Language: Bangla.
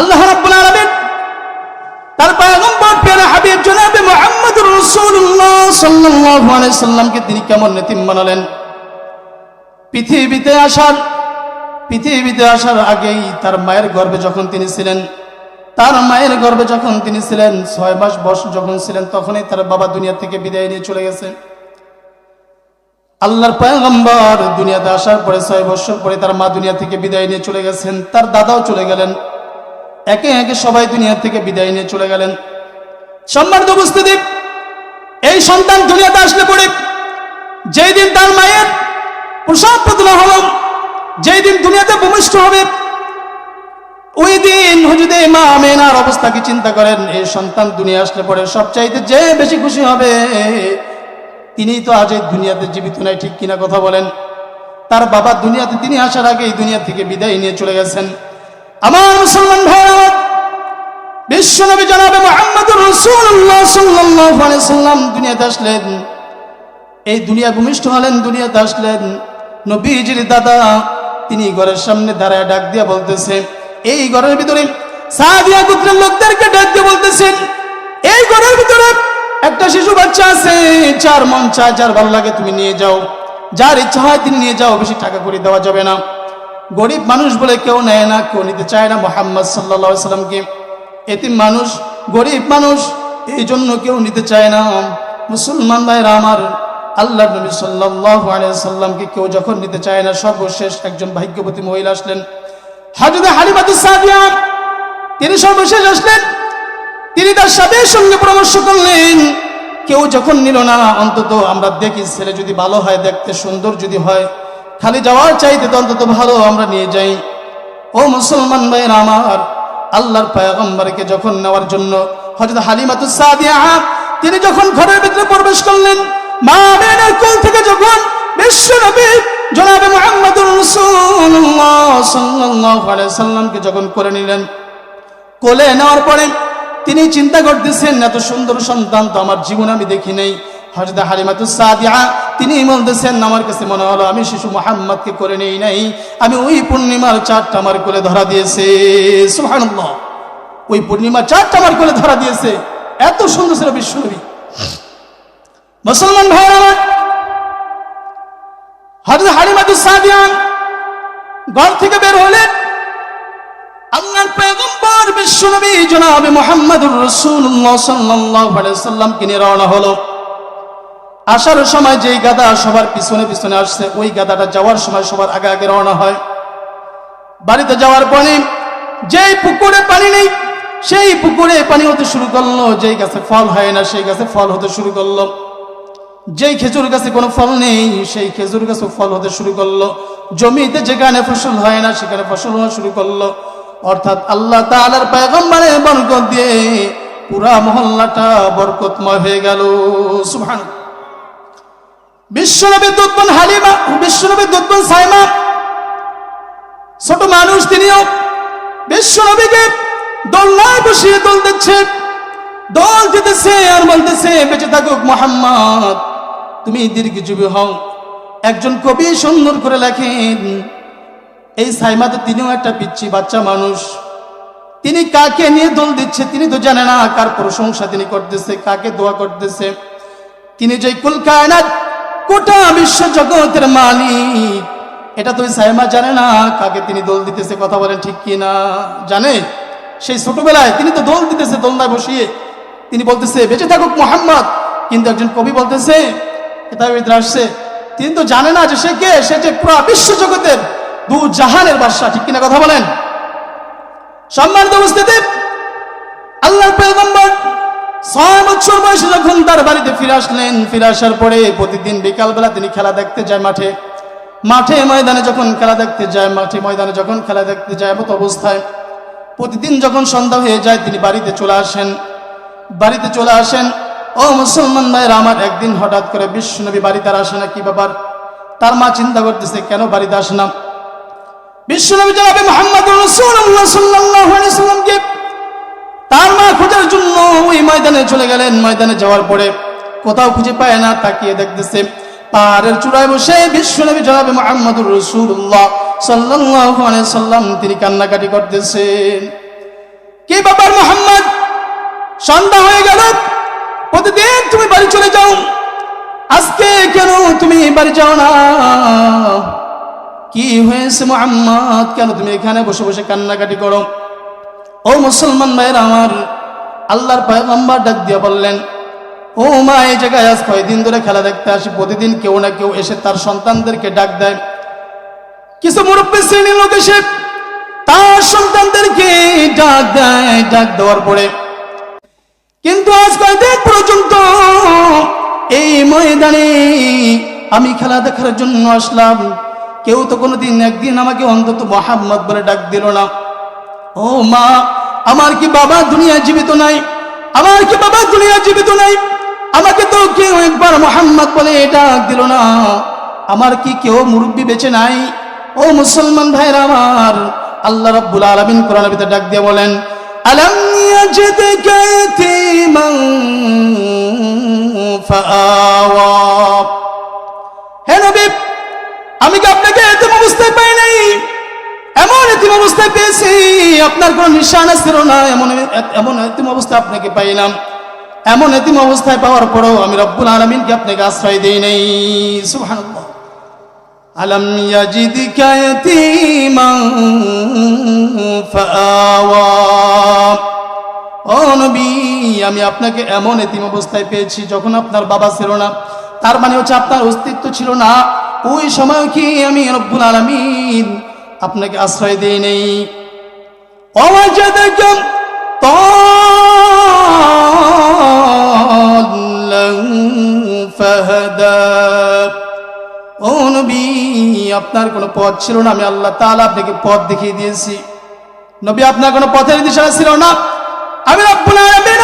আল্লাহ রাব্বুল আলামিন তার পয়গম্বর প্রিয় হাবিব জনাবে মুহাম্মদুর রাসূলুল্লাহ সাল্লাল্লাহু আলাইহি সাল্লামকে তিনি কেমন নেতিম বানালেন। পৃথিবীতে আসার আগেই তার মায়ের গর্ভে যখন তিনি ছিলেন, 6 মাস বয়স যখন ছিলেন, তখনই তার বাবা দুনিয়া থেকে বিদায় নিয়ে চলে গেছে। আল্লাহর পয়গম্বর দুনিয়াতে আসার পরে 6 বছর পরে তার মা দুনিয়া থেকে বিদায় নিয়ে চলে গেছেন, তার দাদাও চলে গেলেন, একে একে সবাই দুনিয়া থেকে বিদায় নিয়ে চলে গেলেন। সম্মানিত উপস্থিতি, এই সন্তান দুনিয়াতে আসলে পরে যেই দিন তার মায়ের প্রসব বেদনা হলো, যেই দিন দুনিয়াতে ভূমিষ্ঠ হবে, ওই দিন হুজুরে মা আমেনার অবস্থা কি চিন্তা করেন। এই সন্তান দুনিয়া আসলে পরে সবচাইতে যে বেশি খুশি হবে তিনি তো আজ এই দুনিয়াতে জীবিত নাই, ঠিক কিনা কথা বলেন। তার বাবা দুনিয়াতে তিনি আসার আগে এই দুনিয়া থেকে বিদায় নিয়ে চলে গেছেন। আমার মুসলমান ভাইরা, বিশ্বনবী জনাবে মুহাম্মদুর রাসূলুল্লাহ সাল্লাল্লাহু আলাইহি সাল্লাম দুনিয়াতে আসলেন, এই দুনিয়া ভূমিষ্ঠ হলেন, দুনিয়াতে আসলেন। নবীজির দাদা তিনি ঘরের সামনে দাঁড়ায় ডাক দিয়া বলতেছে, এই ঘরের ভিতরে সাদিয়া গোত্রের লোকদেরকে ডাক দিয়ে বলতেছেন, এই ঘরের ভিতরে একটা শিশু বাচ্চা আছে, যার মন চায়, যার ভালো লাগে তুমি নিয়ে যাও, যার ইচ্ছা হয় তিনি নিয়ে যাও, বেশি টাকা করে দেওয়া যাবে না। গরিব মানুষ বলে কেউ নেয় না, কেউ নিতে চায় না মুহাম্মদ সাল্লাল্লাহু আলাইহি সাল্লামকে। এতিম মানুষ, গরিব মানুষ, এই জন্য কেউ নিতে চায় না। মুসলমান ভাইরা আমার, আল্লাহর নবী সাল্লাল্লাহু আলাইহি সাল্লামকে কেউ যখন নিতে চায় না, সর্বশেষ একজন ভাগ্যবতী মহিলা আসলেন, হযরত হালিমাতুস সাদিয়া। তিনি সর্বশেষ আসলেন, তিনি তার স্বামীর সঙ্গে পরামর্শ করলেন, কেউ যখন নিল না, অন্তত আমরা দেখি ছেলে যদি ভালো হয়, দেখতে সুন্দর যদি হয়, খালি যাওয়ার চাইতে তো অন্তত ভালো আমরা নিয়ে যাই। ও মুসলমান ভাইরা আমার, আল্লাহর পয়গম্বরকে যখন নেওয়ার জন্য হযরত হালিমাতুস সাদিয়া তিনি যখন ঘরের ভিতরে প্রবেশ করলেন, মা আমেনার কোল থেকে যখন বিশ্বনবী জনাবে মুহাম্মদুর রাসূলুল্লাহ সাল্লাল্লাহু আলাইহি সাল্লামকে যখন কোলে নিলেন, কোলে নেওয়ার পরে তিনি চিন্তা করতেছেন, এত সুন্দর সন্তান তো আমার জীবনে আমি দেখি নাই। হযরত হালিমাতুস সাদিয়া তিনি বলতেছেন, আমার কাছে মনে হলো আমি শিশু মুহাম্মদকে কোলে নেই নাই, আমি ওই পূর্ণিমার চাঁদটা আমার কোলে ধরা দিয়েছে। সুবহানাল্লাহ, ওই পূর্ণিমার চাঁদটা আমার কোলে ধরা দিয়েছে, এত সুন্দর ছিল বিশ্বনবী। মুসলমান ভাইরা আমার, হযরত হালিমাতুস সাদিয়া ঘর থেকে বের হলেন, আল্লাহর পয়গম্বর বিশ্বনবী জনাবে মুহাম্মদুর রাসূলুল্লাহ সাল্লাল্লাহু আলাইহি সাল্লামকে নিয়ে রওনা হলো। আসার সময় যেই গাদা সবার পিছনে পিছনে আসছে, ওই গাদাটা যাওয়ার সময় সবার আগে আগে রওনা হয়। বাড়িতে যাওয়ার পরে যেই পুকুরে পানি নেই, সেই পুকুরে পানি হতে শুরু করলো, যেই গাছে ফল হয় না সেই গাছে ফল হতে শুরু করলো, যেই খেজুর গাছে কোনো ফল নেই সেই খেজুর গাছে ফল হতে শুরু করলো, জমিতে যেখানে ফসল হয় না সেখানে ফসল হওয়া শুরু করলো। অর্থাৎ আল্লাহ তাআলার পয়গম্বরের বরকত দিয়ে পুরা মহল্লাটা বরকতময় হয়ে গেল। সুবহানাল্লাহ। বিশ্বনবী দুধবান হালিমা, বিশ্বনবী দুধবান সাইমা, ছোট মানুষ, তিনিও বিশ্বনবীকে দোলনায় বসিয়ে দোল দিচ্ছে, দোল দিতেছে আর বলতেছে, বেঁচে থাকুক মুহাম্মদ, তুমি দীর্ঘজীবী হও। একজন কবি সুন্দর করে লেখেন, এই সাইমা তো তিনিও একটা পিচ্চি বাচ্চা মানুষ, তিনি কাকে নিয়ে দোল দিচ্ছে তিনি তো জানে না, কার প্রশংসা তিনি করতেছে, কাকে দোয়া করতেছে। তিনি যে কুল কায়নাত, গোটা বিশ্ব জগতের মালিক, এটা তো সাইমা জানে না কাকে তিনি দোল দিতেছে। কথা বলেন ঠিক কি না? জানে। সেই ছোটবেলায় তিনি তো দোল দিতেছে, দোলনায় বসিয়ে তিনি বলতেছে বেঁচে থাকুক মুহাম্মদ। কিন্তু একজন কবি বলতেছে, এটা আসছে, তিনি তো জানে না যে সে কে, সে যে পুরো বিশ্ব জগতের দু জাহানের বাদশা, ঠিক কিনা কথা বলেন। সম্মানিত উপস্থিতি, আল্লাহর পয়গম্বর 6 বছর বয়সে যখন তার বাড়িতে ফিরে আসলেন, ফিরে আসার পরে প্রতিদিন বিকালবেলা তিনি খেলা দেখতে যায় মাঠে ময়দানে যখন খেলা দেখতে যায়, মাঠে ময়দানে যখন খেলা দেখতে যায়, মতো অবস্থায় প্রতিদিন যখন সন্ধ্যা হয়ে যায় তিনি বাড়িতে চলে আসেন। ও মুসলমান ভাইরা আমার, একদিন হঠাৎ করে বিশ্বনবী বাড়িতে আর আসে না, কি ব্যাপার? তার মা চিন্তা করতেছে কেন বাড়িতে আসে না। বিশ্বনবী জনাবে মুহাম্মদুর রাসূলুল্লাহ সাল্লাল্লাহু আলাইহি সাল্লামকে তার মা খোঁজার জন্য ওই ময়দানে চলে গেলেন। ময়দানে যাওয়ার পরে কোথাও খুঁজে পায় না, তাকিয়ে দেখতেছে পাহাড়ের চূড়ায় বসে বিশ্বনবী জনাবে মুহাম্মদুর রাসূলুল্লাহ সাল্লাল্লাহু আলাইহি সাল্লাম তিনি কান্নাকাটি করতেছেন। বাবার মোহাম্মদ, সন্ধ্যা হয়ে গেল, প্রতিদিন তুমি বাড়ি চলে যাও, আজকে কেন তুমি বাড়ি যাও না? কি হয়েছে মুহাম্মদ, কেন তুমি এখানে বসে বসে কান্নাকাটি করো? ও মুসলমান ভাইরা আমার, আল্লাহর পয়গম্বর ডাক দিয়ে বললেন, ও মা, এই জায়গায় আজ কয়েকদিন ধরে খেলা দেখতে আসি, প্রতিদিন কেউ না কেউ এসে তার সন্তানদেরকে ডাক দেয়। কিছু মুরব্বী শ্রেণীর লোক এসে তার সন্তানদেরকে ডাক দেয়, ডাক দেওয়ার পরে কিন্তু আজ কয়েকদিন পর্যন্ত এই ময়দানে আমি খেলা দেখার জন্য আসলাম, কেউ তো কোনোদিন একদিন আমাকে অন্তত মুহাম্মদ বলে ডাক দিল না। ও মা, আমার কি বাবা দুনিয়া জীবিত নাই? আমার কি বাবা দুনিয়া জীবিত নাই? আমাকে তো কেউ একবার মুহাম্মদ বলে ডাক দিল না। আমার কি কেউ মুরব্বী বেঁচে নাই? ও মুসলমান ভাইরা আমার, আল্লাহ রাব্বুল আলামিন কোরআনের ভিতরে ডাক দিয়ে বলেন, আলাম ইয়াজিদকা ইয়াতীমান ফাআওয়া। হে নবী, আমি কি আপনাকে এতিম অবস্থায় পাই নাই? এমন এতিম অবস্থায় পেয়েছি আপনার কোনো নিশানা ছিল না, এমন এতিম অবস্থায় আপনাকে পাইলাম। এমন এতিম অবস্থায় পাওয়ার পরেও আমি রব্বুল আলামিনকে আপনাকে আশ্রয় দেই নাই। সুবহানাল্লাহ। আলাম ইয়াজিদকা ইয়াতীমান ফাআওয়া। ও নবী, আমি আপনাকে এমন এতিম অবস্থায় পেয়েছি যখন আপনার বাবা ছিল না, তার মানে হচ্ছে আপনার অস্তিত্ব ছিল না। ওই সময় কি আমি রব্বুল আলামিন আপনাকে আশ্রয় দেই নেই? ওয়াজাদাকা দাল্লান ফাহাদা। ও নবী, আপনার কোনো পথ ছিল না, আমি আল্লাহ তাআলা আপনাকে পথ দেখিয়ে দিয়েছি। নবী, আপনার কোনো পথের দিশা ছিল না, আমি রব্বুল আলামিন